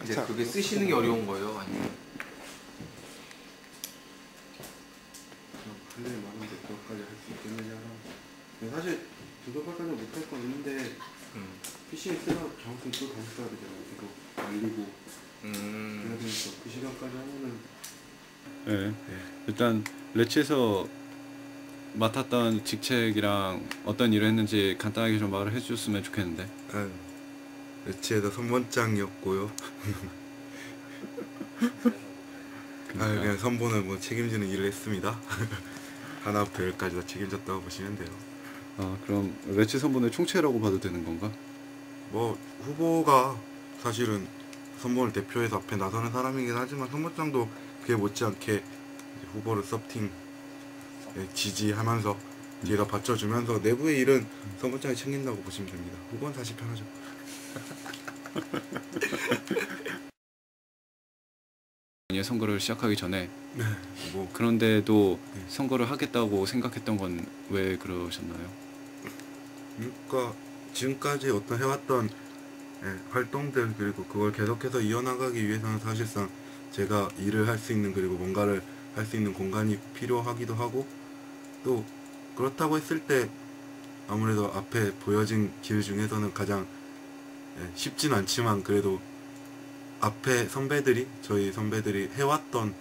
이제 자, 그게 쓰시는 게 어려운 거예요? 아니면? 할 일이 많은데 그것까지 할 수 있겠느냐라. 사실 그것까지는 못할 건 있는데 PC에 쓰다 정확히 또 다시 써야 되잖아요. 계속 알리고 그래야 되니까 그 시간까지 하면은. 네. 일단 레츠에서 맡았던 직책이랑 어떤 일을 했는지 간단하게 좀 말을 해주셨으면 좋겠는데. 레츠에서 선본장이었고요. 그냥 선본을 뭐 책임지는 일을 했습니다. 하나부터 열까지 다 책임졌다고 보시면 돼요. 그럼 레츠 선본의 총체라고 봐도 되는 건가? 뭐 후보가 사실은 선본을 대표해서 앞에 나서는 사람이긴 하지만 선본장도 그에 못지않게 후보를 서팅 지지하면서 뒤에다 받쳐주면서 내부의 일은 선본장이 챙긴다고 보시면 됩니다. 후보는 사실 편하죠. 선거를 시작하기 전에 뭐 그런데도 선거를 하겠다고 생각했던 건 왜 그러셨나요? 그러니까 지금까지 어떤 해왔던 활동들 그리고 그걸 계속해서 이어나가기 위해서는 사실상 제가 일을 할 수 있는 그리고 뭔가를 할 수 있는 공간이 필요하기도 하고 또 그렇다고 했을 때 아무래도 앞에 보여진 길 중에서는 가장 쉽진 않지만 그래도 앞에 선배들이 저희 선배들이 해왔던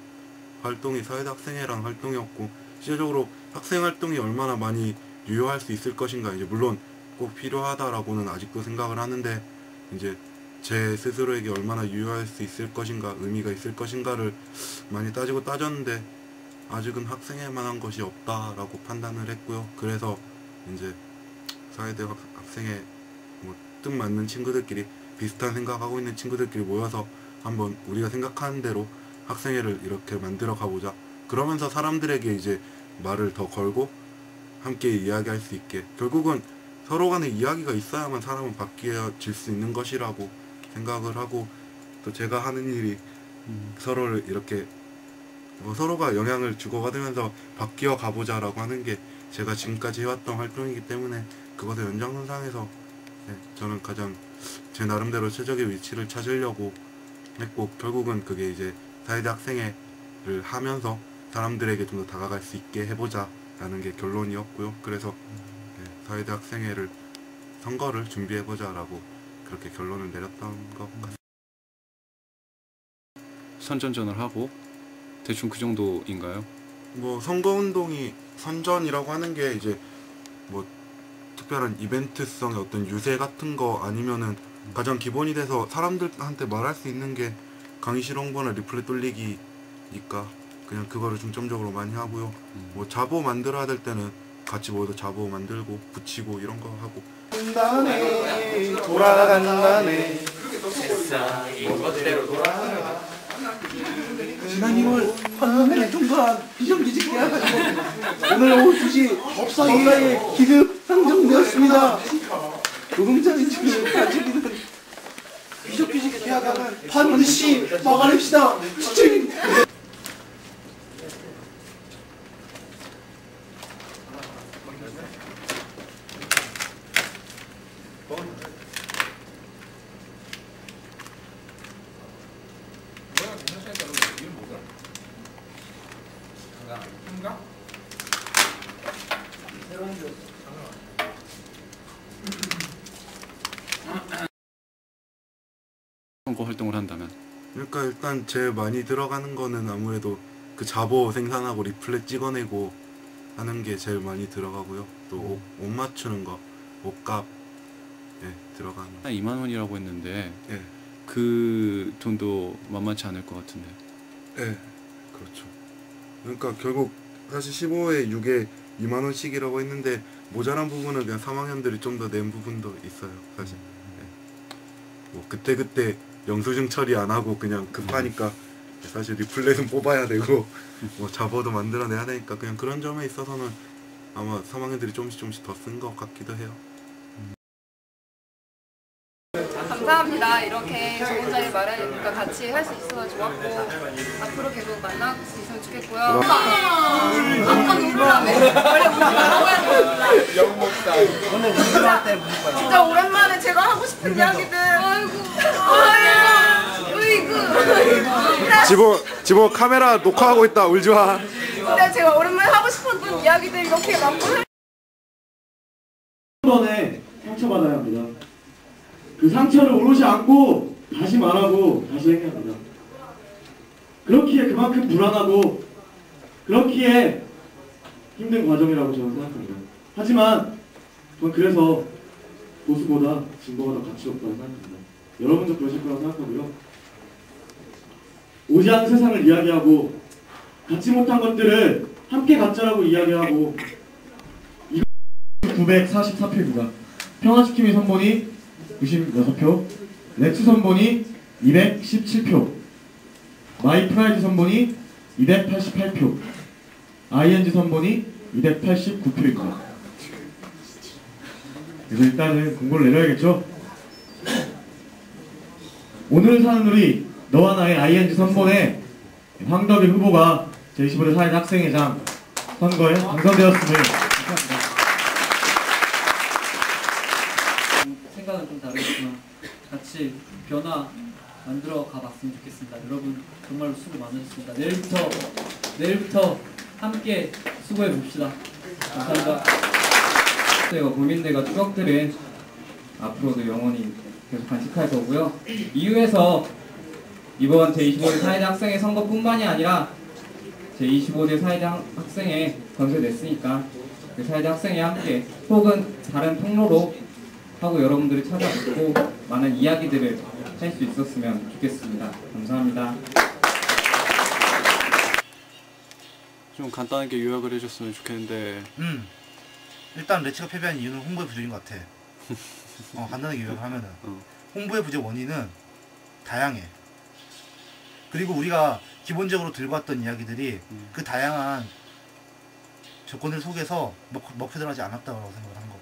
활동이 사회대 학생회라는 활동이었고 실제적으로 학생활동이 얼마나 많이 유효할 수 있을 것인가 이제 물론 꼭 필요하다라고는 아직도 생각을 하는데 이제 제 스스로에게 얼마나 유효할 수 있을 것인가 의미가 있을 것인가를 많이 따지고 따졌는데 아직은 학생회만 한 것이 없다라고 판단을 했고요. 그래서 이제 사회대 학생회 뭐 뜻 맞는 친구들끼리 비슷한 생각하고 있는 친구들끼리 모여서 한번 우리가 생각하는 대로 학생회를 이렇게 만들어 가보자. 그러면서 사람들에게 이제 말을 더 걸고 함께 이야기할 수 있게 결국은 서로 간에 이야기가 있어야만 사람은 바뀌어질 수 있는 것이라고 생각을 하고 또 제가 하는 일이 서로를 이렇게 뭐 서로가 영향을 주고받으면서 바뀌어 가보자라고 하는 게 제가 지금까지 해왔던 활동이기 때문에 그것의 연장선상에서 저는 가장 제 나름대로 최적의 위치를 찾으려고 했고 결국은 그게 이제 사회대 학생회를 하면서 사람들에게 좀 더 다가갈 수 있게 해보자 라는 게 결론이었고요. 그래서 사회대 학생회를 선거를 준비해보자 라고 그렇게 결론을 내렸던 것 같습니다. 선전전을 하고 대충 그 정도인가요? 뭐 선거운동이 선전이라고 하는 게 이제 뭐 특별한 이벤트성의 어떤 유세 같은 거 아니면은 가장 기본이 돼서 사람들한테 말할 수 있는 게 강의실 홍보나 리플렛 돌리기니까 그냥 그거를 중점적으로 많이 하고요. 뭐 자보 만들어야 될 때는 같이 모여서 자보 만들고 붙이고 이런 거 하고. 간다네 돌아간다네 지난 2월 판넬 통과한 비정규직 계약가지고 오늘 오후 2시 법사위에 기급 상정되었습니다. 노동자의 지금 가지기는 비정규직 계약은 반드시 막아냅시다. 진짜 선거 활동을 한다면 그러니까 일단 제일 많이 들어가는 거는 아무래도 그 자보 생산하고 리플렛 찍어내고 하는 게 제일 많이 들어가고요. 또 옷 맞추는 거, 옷값 들어가는. 2만 원이라고 했는데 예, 그 돈도 만만치 않을 것 같은데. 예, 그렇죠. 그러니까 결국 사실 15에 6에 2만 원씩이라고 했는데 모자란 부분은 그냥 3학년들이 좀 더 낸 부분도 있어요. 사실. 뭐 그때 영수증 처리 안 하고 그냥 급하니까 사실 리플렛은 뽑아야 되고 뭐 자보도 만들어내야 되니까 그냥 그런 점에 있어서는 아마 3학년들이 조금씩 더 쓴 것 같기도 해요. 감사합니다. 이렇게 좋은 자리 마련이니까 같이 할 수 있어서 좋았고 앞으로 계속 만날 수 있으면 좋겠고요. 아까 누구라며? 원래 무슨 말하고 했는데 진짜 오랜만에 제가 하고 싶은 이야기들. 아이고 지보 카메라 녹화하고 있다. 울지 마. 근데 제가 오랜만에 하고 싶었던 이야기들 이렇게 많고 한 번에 상처받아야 합니다. 그 상처를 오롯이 안고 다시 말하고 다시 행해야 합니다. 그렇기에 그만큼 불안하고 그렇기에 힘든 과정이라고 저는 생각합니다. 하지만 전 그래서 보수보다 진보가 더 가치 없다고 생각합니다. 여러분도 그러실 거라고 생각하고요. 오지 않은 세상을 이야기하고 갖지 못한 것들을 함께 갖자라고 이야기하고 944표입니다. 평화시킴이 선본이 96표, 렉스 선본이 217표, 마이 프라이드 선본이 288표, ING 선본이 289표입니다. 그래서 일단은 공고를 내려야겠죠? 오늘 사는 우리 너와 나의 ING 선본에 황덕일 후보가 제25대 사회대 학생회장 선거에 당선되었음을 축하합니다. 생각은 좀 다르겠지만 같이 변화 만들어 가봤으면 좋겠습니다. 여러분 정말로 수고 많으셨습니다. 내일부터 함께 수고해 봅시다. 감사합니다. 고민들과 추억들은 앞으로도 영원히 계속 간직할 거고요. 이후에서 이번 제25대 사회대 학생회 선거뿐만이 아니라 제25대 사회대 학생회 건설됐으니까 그 사회대 학생회 함께 혹은 다른 통로로 하고 여러분들이 찾아뵙고 많은 이야기들을 할 수 있었으면 좋겠습니다. 감사합니다. 좀 간단하게 요약을 해줬으면 좋겠는데. 일단 레츠가 패배한 이유는 홍보의 부족인 것 같아. 간단하게 요약을 하면은 홍보의 부족 원인은 다양해. 그리고 우리가 기본적으로 들고 왔던 이야기들이 그 다양한 조건들 속에서 먹혀들어가지 않았다고 생각을 하는 거고.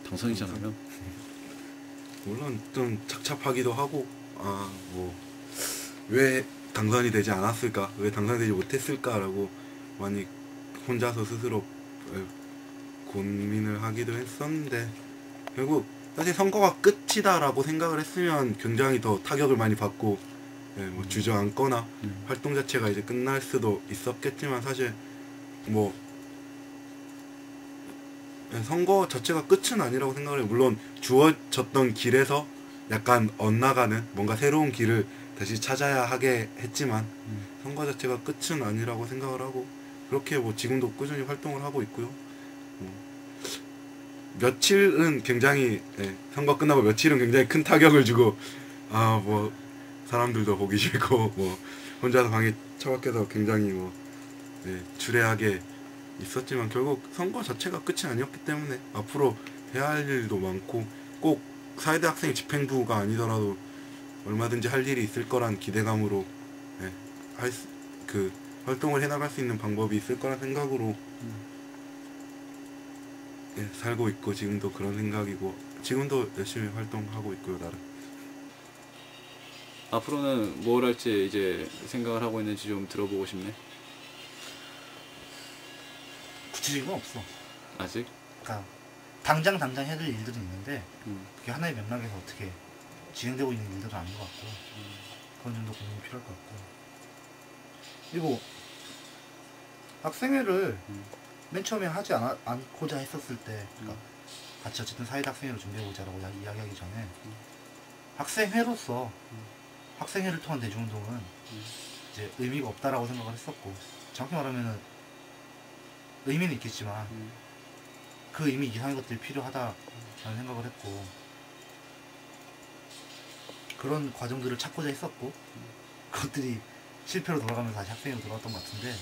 당선이잖아요. 물론 좀 착잡하기도 하고 뭐 왜 당선이 되지 않았을까, 왜 당선이 되지 못했을까라고 많이 혼자서 스스로 고민을 하기도 했었는데, 결국 사실 선거가 끝이다라고 생각을 했으면 굉장히 더 타격을 많이 받고 뭐 주저앉거나 활동 자체가 이제 끝날 수도 있었겠지만, 사실 뭐 선거 자체가 끝은 아니라고 생각을 해요. 물론 주어졌던 길에서 약간 엇나가는 뭔가 새로운 길을 다시 찾아야 하게 했지만 선거 자체가 끝은 아니라고 생각을 하고, 그렇게 뭐 지금도 꾸준히 활동을 하고 있고요. 며칠은 굉장히 선거 끝나고 며칠은 굉장히 큰 타격을 주고 뭐 사람들도 보기 싫고 뭐 혼자서 방에 처박혀서 굉장히 뭐 주례하게 있었지만, 결국 선거 자체가 끝이 아니었기 때문에 앞으로 해야 할 일도 많고, 꼭 사회대 학생 집행부가 아니더라도 얼마든지 할 일이 있을 거란 기대감으로 그 활동을 해나갈 수 있는 방법이 있을 거란 생각으로 살고 있고, 지금도 그런 생각이고 지금도 열심히 활동하고 있고요. 나름 앞으로는 뭘 할지 이제 생각을 하고 있는지 좀 들어보고 싶네. 구체적인 건 없어. 아직? 그러니까 당장 해야 될 일들은 있는데 그게 하나의 맥락에서 어떻게 진행되고 있는 일들은 아닌 것 같고, 그런 점도 고민이 필요할 것 같고. 그리고 학생회를 맨 처음에 하지 않고자 했었을 때, 그러니까 같이 어쨌든 사회대 학생회를 준비해보자라고 이야기하기 전에 학생회로서 학생회를 통한 대중운동은 이제 의미가 없다라고 생각을 했었고, 정확히 말하면은 의미는 있겠지만 그 의미 이상의 것들이 필요하다라는 생각을 했고, 그런 과정들을 찾고자 했었고, 그것들이 실패로 돌아가면서 다시 학생회로 돌아왔던 것 같은데,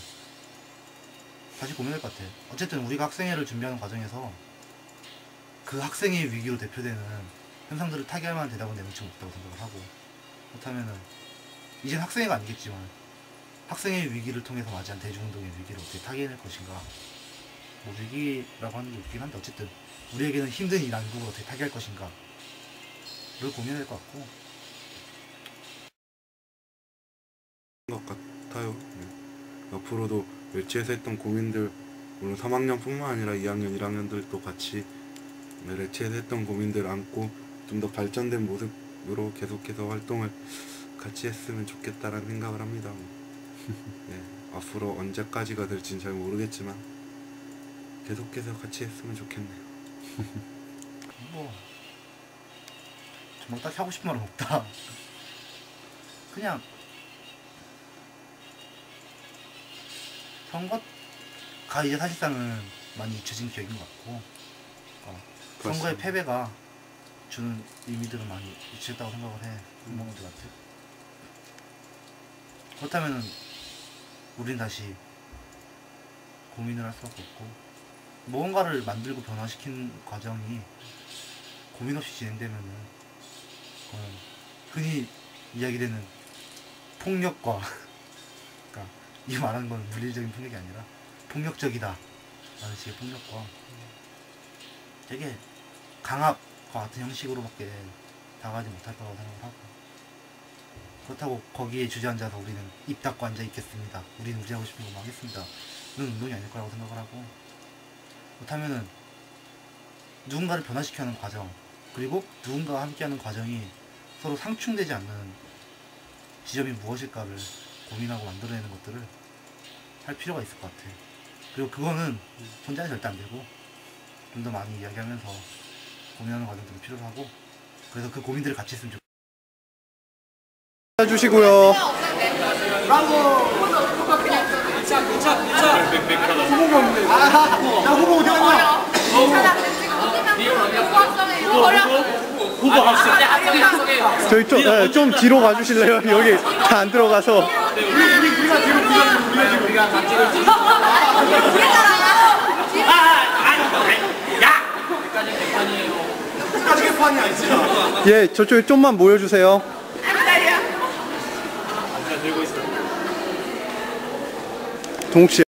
다시 고민할 것 같아. 어쨌든 우리가 학생회를 준비하는 과정에서 그 학생회의 위기로 대표되는 현상들을 타개할 만한 대답은 내놓지 못했다고 생각을 하고, 그렇다면은 이젠 학생회가 아니겠지만 학생회의 위기를 통해서 맞이한 대중운동의 위기를 어떻게 타개해낼 것인가. 뭐 위기라고 하는 게 웃긴 한데, 어쨌든 우리에게는 힘든 이 난국을 어떻게 타개할 것인가 를 고민해야 될 것 같고. 것 같아요. 앞으로도 멸치에서 했던 고민들, 물론 3학년뿐만 아니라 2학년, 1학년들도 같이 레치에서 했던 고민들 안고 좀 더 발전된 모습 계속해서 활동을 같이 했으면 좋겠다라는 생각을 합니다. 네, 앞으로 언제까지가 될지는 잘 모르겠지만 계속해서 같이 했으면 좋겠네요. 뭐 정말 딱히 하고 싶은 말은 없다. 그냥 선거가 이제 사실상은 많이 잊혀진 기억인 것 같고 선거의 패배가 주는 의미들은 많이 잊혔다고 생각을 해. 공무원들한테. 그렇다면 우린 다시 고민을 할 수밖에 없고 무언가를 만들고 변화시킨 과정이 고민 없이 진행되면은 그건 흔히 이야기되는 폭력과 그러니까 이 말하는 건 물리적인 폭력이 아니라 폭력적이다 라는 식의 폭력과 되게 강압과 같은 형식으로밖에 다가가지 못할 거라고 생각을 하고 그렇다고 거기에 주저앉아서 우리는 입 닫고 앉아 있겠습니다. 우리는 우리 하고 싶은 거 하겠습니다. 는 운동이 아닐 거라고 생각을 하고 그렇다면은 누군가를 변화시켜가는 과정 그리고 누군가와 함께하는 과정이 서로 상충되지 않는 지점이 무엇일까를 고민하고 만들어내는 것들을 할 필요가 있을 것 같아. 그리고 그거는 혼자는 절대 안 되고 좀 더 많이 이야기하면서 고민하는 과정들이 필요하고 그래서 그 고민들을 같이 했으면 좋겠다. 주시고요. 후보 어디 갔냐? 저희 좀 뒤로 가주실래요? 여기 다 안 들어가서. 우리가 다 찍을 수 끝까지 개판이야 진짜. 예, 저쪽에 좀만 모여주세요. 동욱 씨.